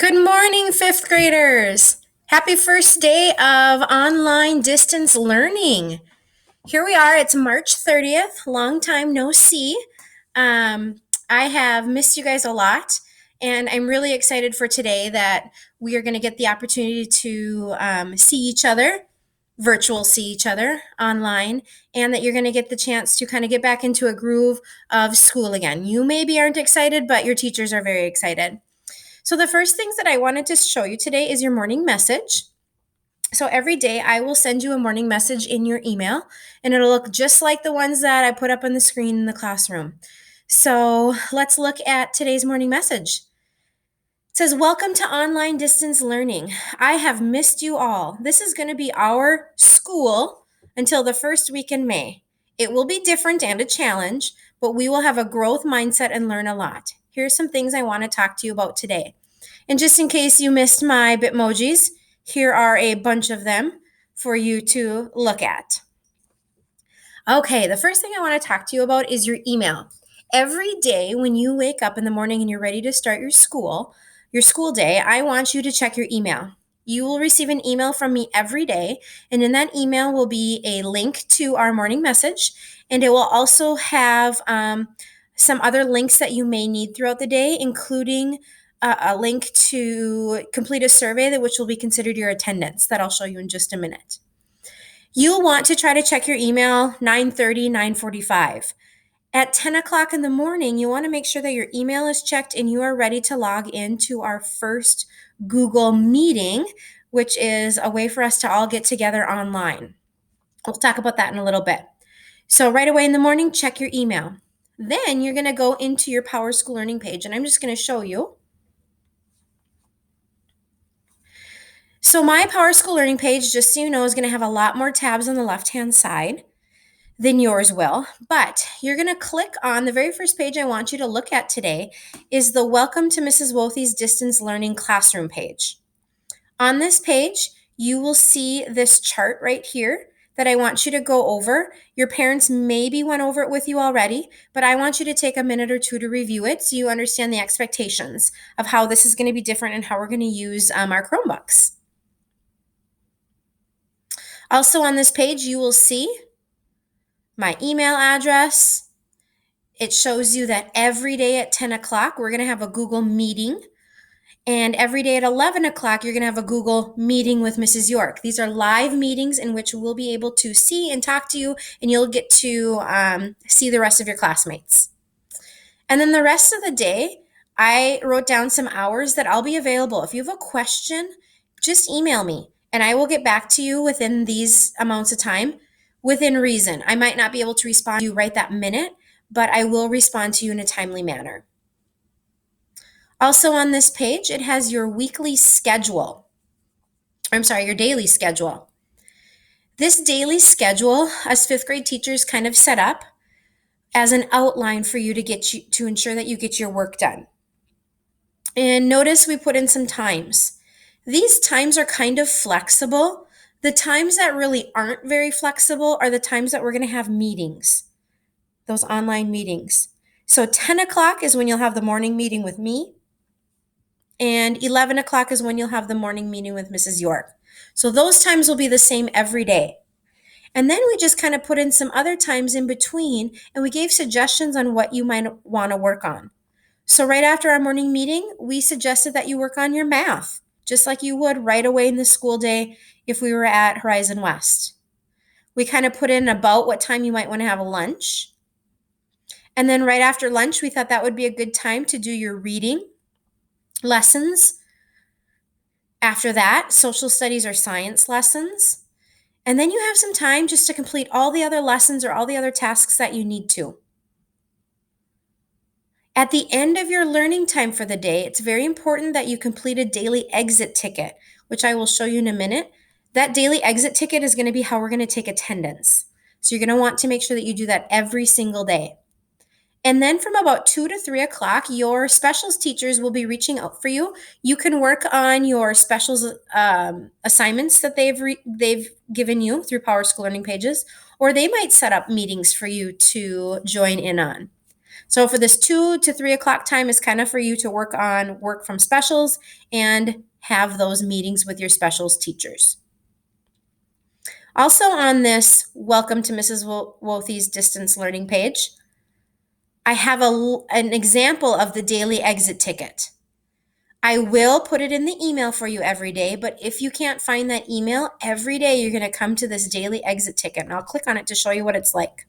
Good morning, fifth graders. Happy first day of online distance learning. Here we are. It's March 30th. Long time no see. Um, I have missed you guys a lot, and I'm really excited for today that we are going to get the opportunity to see each other, virtual see each other online, and that you're going to get the chance to kind of get back into a groove of school again. You maybe aren't excited, but your teachers are very excited. So the first things that I wanted to show you today is your morning message. So every day I will send you a morning message in your email, and it'll look just like the ones that I put up on the screen in the classroom. So let's look at today's morning message. It says, "Welcome to online distance learning. I have missed you all. This is going to be our school until the first week in May. It will be different and a challenge, but we will have a growth mindset and learn a lot. Here's some things I want to talk to you about today. And just in case you missed my Bitmojis, here are a bunch of them for you to look at. Okay, the first thing I want to talk to you about is your email. Every day when you wake up in the morning and you're ready to start your school day, I want you to check your email. You will receive an email from me every day, and in that email will be a link to our morning message, and it will also have some other links that you may need throughout the day, including a link to complete a survey which will be considered your attendance that I'll show you in just a minute. You'll want to try to check your email 9:30, 9:45. At 10 o'clock in the morning, you want to make sure that your email is checked and you are ready to log into our first Google meeting, which is a way for us to all get together online. We'll talk about that in a little bit. So right away in the morning, check your email. Then you're going to go into your PowerSchool learning page, and I'm just going to show you. So my PowerSchool learning page, just so you know, is going to have a lot more tabs on the left-hand side than yours will. But you're going to click on the very first page I want you to look at today is the Welcome to Mrs. Wothy's Distance Learning Classroom page. On this page, you will see this chart right here that I want you to go over. Your parents maybe went over it with you already, but I want you to take a minute or two to review it so you understand the expectations of how this is going to be different and how we're going to use our Chromebooks. Also on this page, you will see my email address. It shows you that every day at 10 o'clock, we're going to have a Google meeting. And every day at 11 o'clock, you're going to have a Google meeting with Mrs. York. These are live meetings in which we'll be able to see and talk to you, and you'll get to see the rest of your classmates. And then the rest of the day, I wrote down some hours that I'll be available. If you have a question, just email me, and I will get back to you within these amounts of time, within reason. I might not be able to respond to you right that minute, but I will respond to you in a timely manner. Also on this page, it has your weekly schedule. Your daily schedule. This daily schedule, us fifth grade teachers kind of set up as an outline for you to ensure that you get your work done. And notice we put in some times. These times are kind of flexible. The times that really aren't very flexible are the times that we're going to have meetings, those online meetings. So 10 o'clock is when you'll have the morning meeting with me, and 11 o'clock is when you'll have the morning meeting with Mrs. York. So those times will be the same every day. And then we just kind of put in some other times in between, and we gave suggestions on what you might want to work on. So right after our morning meeting, we suggested that you work on your math, just like you would right away in the school day if we were at Horizon West. We kind of put in about what time you might want to have a lunch. And then right after lunch, we thought that would be a good time to do your reading lessons. After that, social studies or science lessons. And then you have some time just to complete all the other lessons or all the other tasks that you need to. At the end of your learning time for the day, it's very important that you complete a daily exit ticket, which I will show you in a minute. That daily exit ticket is going to be how we're going to take attendance. So you're going to want to make sure that you do that every single day. And then from about 2 to 3 o'clock, your specials teachers will be reaching out for you. You can work on your specials assignments that they've given you through PowerSchool learning pages, or they might set up meetings for you to join in on. So for this 2 to 3 o'clock time is kind of for you to work on work from specials and have those meetings with your specials teachers. Also on this Welcome to Mrs. Wothy's distance learning page, I have an example of the daily exit ticket. I will put it in the email for you every day, but if you can't find that email, every day you're going to come to this daily exit ticket, and I'll click on it to show you what it's like.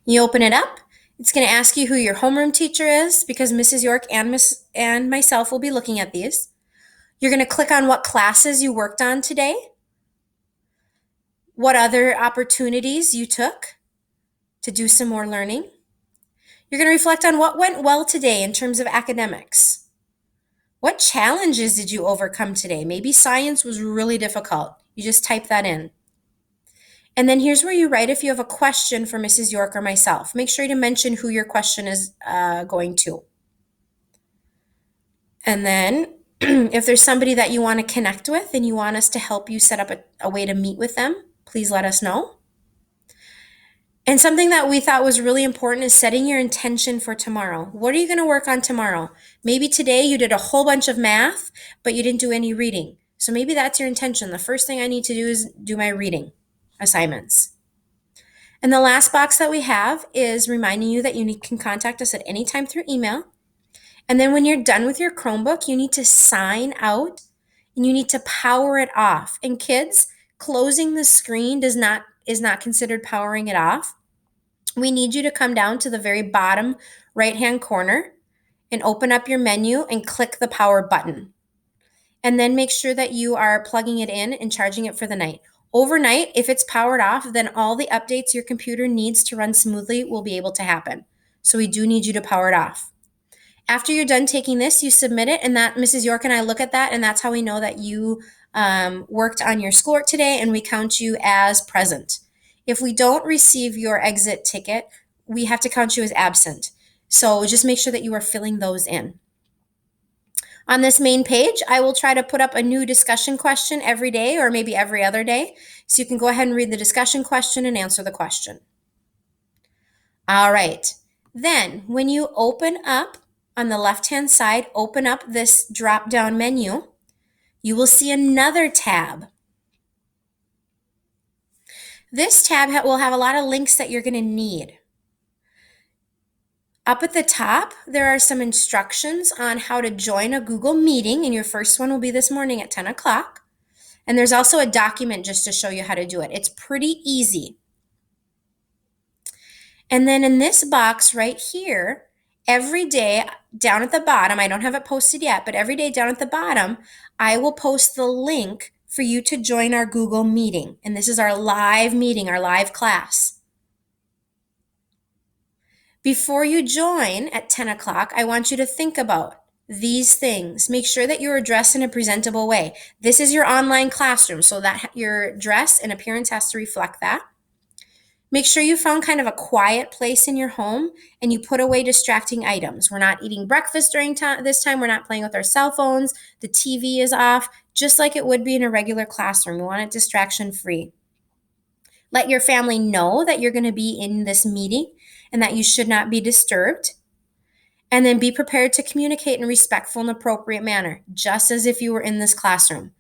You open it up. It's going to ask you who your homeroom teacher is because Mrs. York and myself will be looking at these. You're going to click on what classes you worked on today, what other opportunities you took to do some more learning. You're going to reflect on what went well today in terms of academics. What challenges did you overcome today? Maybe science was really difficult. You just type that in. And then here's where you write if you have a question for Mrs. York or myself. Make sure to mention who your question is going to. And then if there's somebody that you want to connect with and you want us to help you set up a way to meet with them, please let us know. And something that we thought was really important is setting your intention for tomorrow. What are you going to work on tomorrow? Maybe today you did a whole bunch of math, but you didn't do any reading. So maybe that's your intention. The first thing I need to do is do my reading assignments. And the last box that we have is reminding you that you can contact us at any time through email. And then when you're done with your Chromebook, you need to sign out and you need to power it off. And kids, closing the screen is not considered powering it off. We need you to come down to the very bottom right-hand corner and open up your menu and click the power button. And then make sure that you are plugging it in and charging it for the night. Overnight, if it's powered off, then all the updates your computer needs to run smoothly will be able to happen. So we do need you to power it off. After you're done taking this, you submit it, and that Mrs. York and I look at that, and that's how we know that you worked on your schoolwork today, and we count you as present. If we don't receive your exit ticket, we have to count you as absent. So just make sure that you are filling those in. On this main page, I will try to put up a new discussion question every day or maybe every other day. So you can go ahead and read the discussion question and answer the question. All right. Then when you open up on the left-hand side, open up this drop-down menu, you will see another tab. This tab will have a lot of links that you're going to need. Up at the top, there are some instructions on how to join a Google meeting, and your first one will be this morning at 10 o'clock. And there's also a document just to show you how to do it. It's pretty easy. And then in this box right here, every day down at the bottom, I don't have it posted yet, but every day down at the bottom, I will post the link for you to join our Google meeting. And this is our live meeting, our live class. Before you join at 10 o'clock, I want you to think about these things. Make sure that you're dressed in a presentable way. This is your online classroom, so that your dress and appearance has to reflect that. Make sure you found kind of a quiet place in your home and you put away distracting items. We're not eating breakfast during this time. We're not playing with our cell phones. The TV is off, just like it would be in a regular classroom. We want it distraction-free. Let your family know that you're going to be in this meeting and that you should not be disturbed. And then be prepared to communicate in a respectful and appropriate manner, just as if you were in this classroom,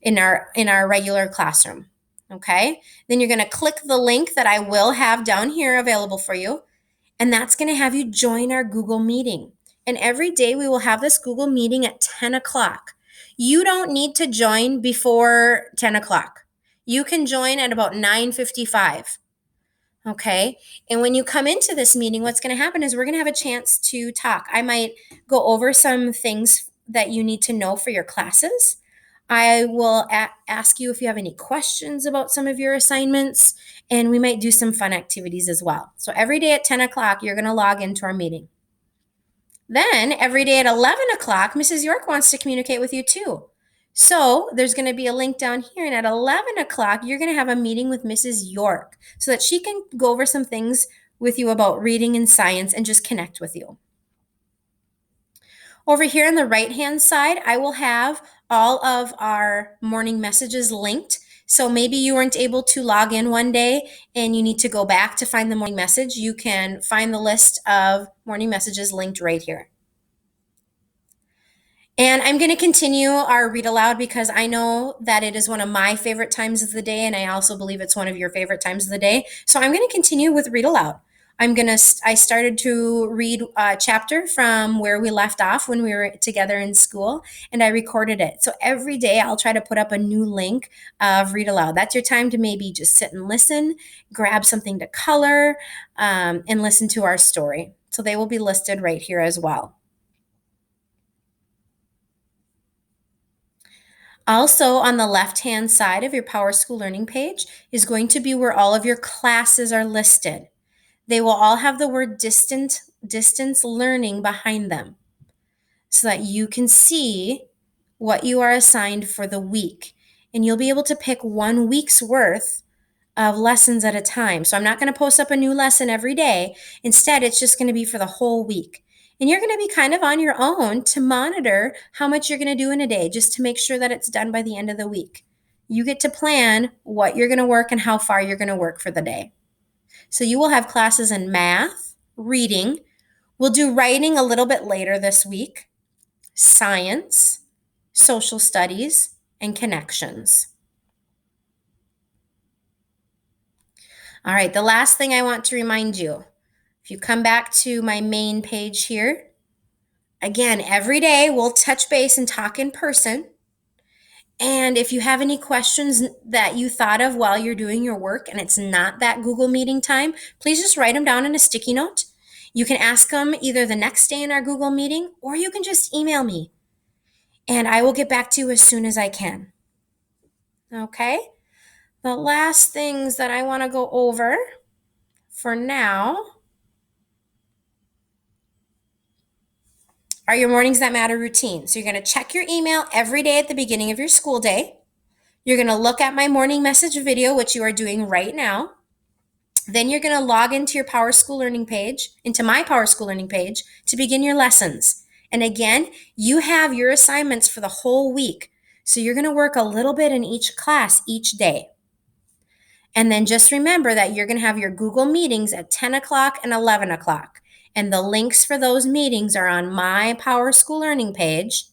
in our regular classroom. Okay? Then you're going to click the link that I will have down here available for you, and that's going to have you join our Google meeting. And every day we will have this Google meeting at 10 o'clock. You don't need to join before 10 o'clock. You can join at about 9:55. Okay. And when you come into this meeting, what's going to happen is we're going to have a chance to talk. I might go over some things that you need to know for your classes. I will ask you if you have any questions about some of your assignments, and we might do some fun activities as well. So every day at 10 o'clock, you're going to log into our meeting. Then every day at 11 o'clock, Mrs. York wants to communicate with you too. So there's going to be a link down here, and at 11 o'clock, you're going to have a meeting with Mrs. York so that she can go over some things with you about reading and science and just connect with you. Over here on the right-hand side, I will have all of our morning messages linked So maybe you weren't able to log in one day and you need to go back to find the morning message. You can find the list of morning messages linked right here. And I'm going to continue our read aloud because I know that it is one of my favorite times of the day, and I also believe it's one of your favorite times of the day. So I'm going to continue with read aloud. I started to read a chapter from where we left off when we were together in school, and I recorded it. So every day I'll try to put up a new link of read aloud. That's your time to maybe just sit and listen, grab something to color, and listen to our story. So they will be listed right here as well. Also, on the left-hand side of your PowerSchool Learning page is going to be where all of your classes are listed. They will all have the word distance learning behind them so that you can see what you are assigned for the week. And you'll be able to pick 1 week's worth of lessons at a time. So I'm not going to post up a new lesson every day. Instead, it's just going to be for the whole week. And you're going to be kind of on your own to monitor how much you're going to do in a day, just to make sure that it's done by the end of the week. You get to plan what you're going to work and how far you're going to work for the day. So you will have classes in math, reading. We'll do writing a little bit later this week, science, social studies, and connections. All right, the last thing I want to remind you, if you come back to my main page here, again, every day we'll touch base and talk in person. And if you have any questions that you thought of while you're doing your work and it's not that Google Meeting time, please just write them down in a sticky note. You can ask them either the next day in our Google Meeting, or you can just email me and I will get back to you as soon as I can. Okay? The last things that I want to go over for now are your Mornings That Matter routine. So you're going to check your email every day at the beginning of your school day. You're going to look at my morning message video, which you are doing right now. Then you're going to log into your PowerSchool Learning page, into my PowerSchool Learning page, to begin your lessons. And again, you have your assignments for the whole week. So you're going to work a little bit in each class each day. And then just remember that you're going to have your Google meetings at 10 o'clock and 11 o'clock. And the links for those meetings are on my PowerSchool Learning page.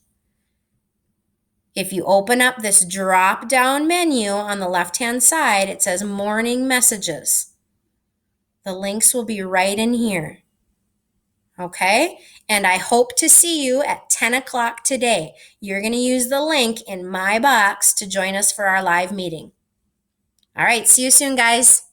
If you open up this drop-down menu on the left-hand side, it says Morning Messages. The links will be right in here. Okay? And I hope to see you at 10 o'clock today. You're going to use the link in my box to join us for our live meeting. All right, see you soon, guys.